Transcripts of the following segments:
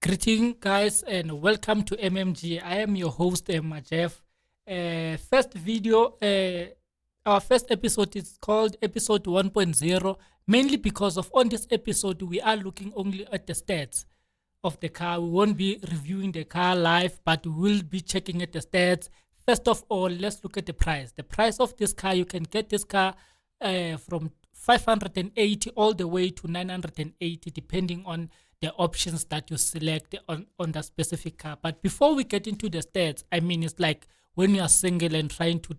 Greeting, guys, and welcome to MMG. I am your host, Jeff. First video, our first episode is called episode 1.0, mainly because of on this episode, we are looking only at the stats of the car. We won't be reviewing the car live, but we will be checking at the stats. First of all, let's look at the price. The price of this car, you can get this car from 580 all the way to 980, depending on the options that you select on the specific car. But before we get into the stats, I mean, it's like when you are single and trying to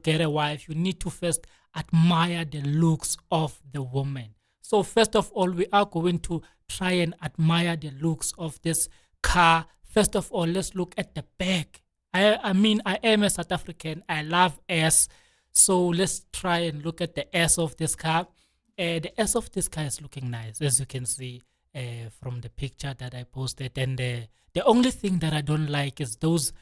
get a wife, you need to first admire the looks of the woman. So first of all, we are going to try and admire the looks of this car. First of all, let's look at the back. I mean, I am a South African. I love S. So let's try and look at the S of this car. The S of this car is looking nice, as you can see from the picture that I posted. And the only thing that I don't like is those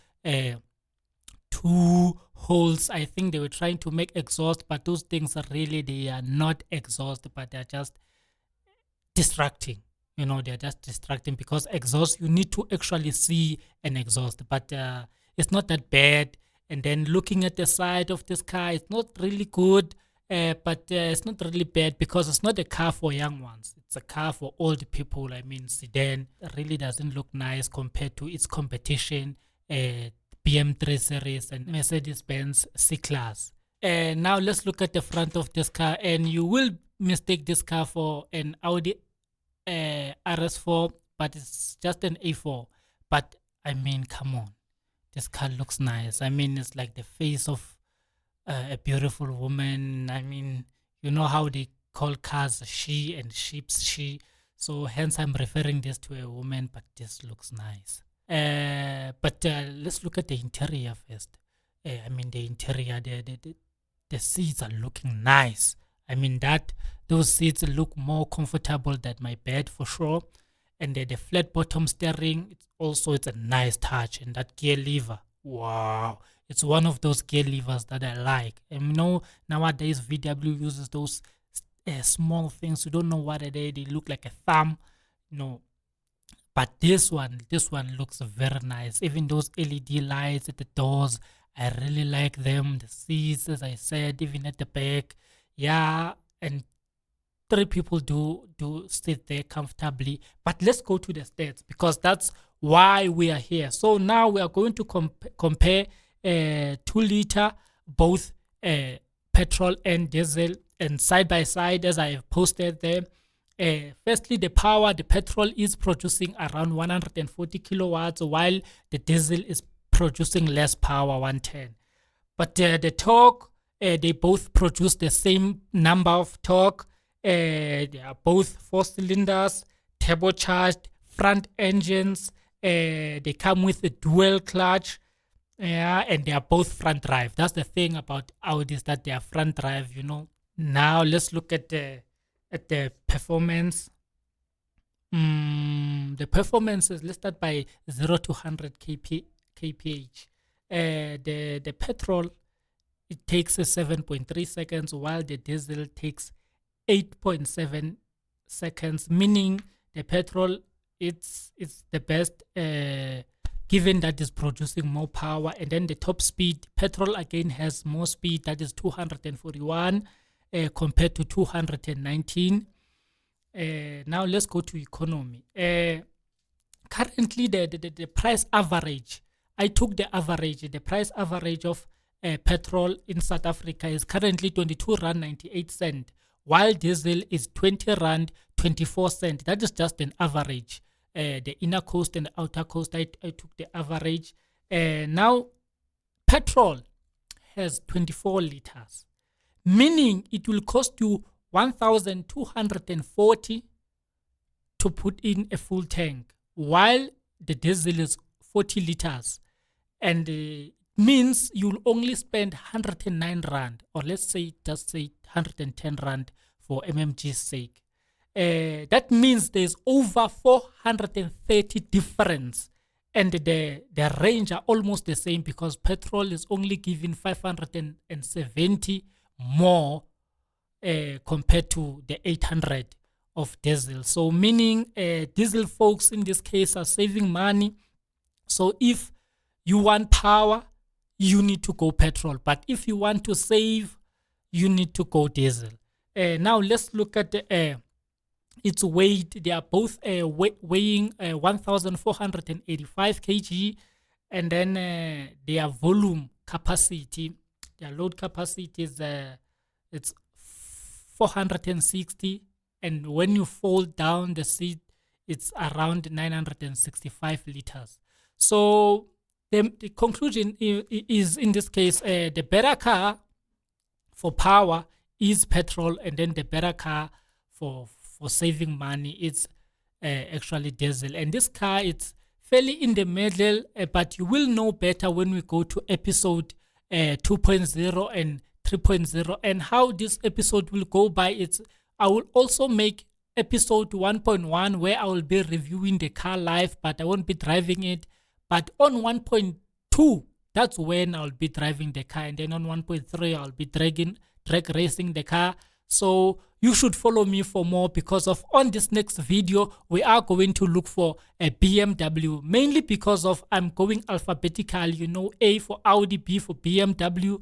two holes. I think they were trying to make exhaust, but those things are really, they are not exhaust, but they're just distracting. You know, they're just distracting, because exhaust, you need to actually see an exhaust, but it's not that bad. And then looking at the side of this car, it's not really good, but it's not really bad, because it's not a car for young ones. It's a car for old people. I mean, sedan really doesn't look nice compared to its competition, BM3 Series and Mercedes-Benz C-Class. Now let's look at the front of this car, and you will mistake this car for an Audi RS4, but it's just an A4. But I mean, come on, this car looks nice. I mean, it's like the face of a beautiful woman. I mean, you know how they call cars she and sheep's she, so hence I'm referring this to a woman, but this looks nice. But let's look at the interior first. I mean, the interior, the seats are looking nice. I mean, those seats look more comfortable than my bed for sure. And the flat bottom steering, it's a nice touch. And that gear lever, wow, it's one of those gear levers that I like. And you know, nowadays VW uses those small things. You don't know what they look like a thumb, no. But this one looks very nice. Even those LED lights at the doors, I really like them. The seats, as I said, even at the back, yeah. And three people do sit there comfortably. But let's go to the stats, because that's why we are here. So now we are going to compare 2 liter, both petrol and diesel, and side by side, as I have posted there. Firstly, the power, the petrol is producing around 140 kilowatts, while the diesel is producing less power, 110. But the torque, they both produce the same number of torque. They are both 4 cylinders, turbocharged, front engines. They come with a dual clutch, and they are both front drive. That's the thing about Audis, that they are front drive, you know. Now let's look at the performance. The performance is, let's start by 0 to 100 kph. The petrol, it takes 7.3 seconds, while the diesel takes 8.7 seconds, meaning the petrol, it's the best, given that it's producing more power. And then the top speed, petrol again has more speed, that is 241 compared to 219. Now let's go to economy. Currently the price average, I took the average, the price average of petrol in South Africa is currently 22 rand 98 cent, while diesel is 20 rand 24 cent. That is just an average. The inner coast and the outer coast, I took the average. Now petrol has 24 liters, meaning it will cost you 1,240 to put in a full tank, while the diesel is 40 liters, and means you'll only spend 109 rand, or let's say, just say 110 rand for MMG's sake. That means there's over 430 difference, and the range are almost the same, because petrol is only giving 570 more compared to the 800 of diesel. So meaning diesel folks in this case are saving money. So if you want power, you need to go petrol. But if you want to save, you need to go diesel. Now let's look at its weight. They are both weighing 1,485 kg, and then their volume capacity, their load capacity is it's 460, and when you fold down the seat, it's around 965 liters. So the conclusion is in this case, the better car for power is petrol, and then the better car for saving money is actually diesel. And this car, it's fairly in the middle, but you will know better when we go to episode 2.0 and 3.0, and how this episode will go by. I will also make episode 1.1 where I will be reviewing the car live, but I won't be driving it. But on 1.2, that's when I'll be driving the car, and then on 1.3 I'll be drag racing the car. So you should follow me for more, because of on this next video we are going to look for a BMW, mainly because of I'm going alphabetical, A for Audi, B for BMW,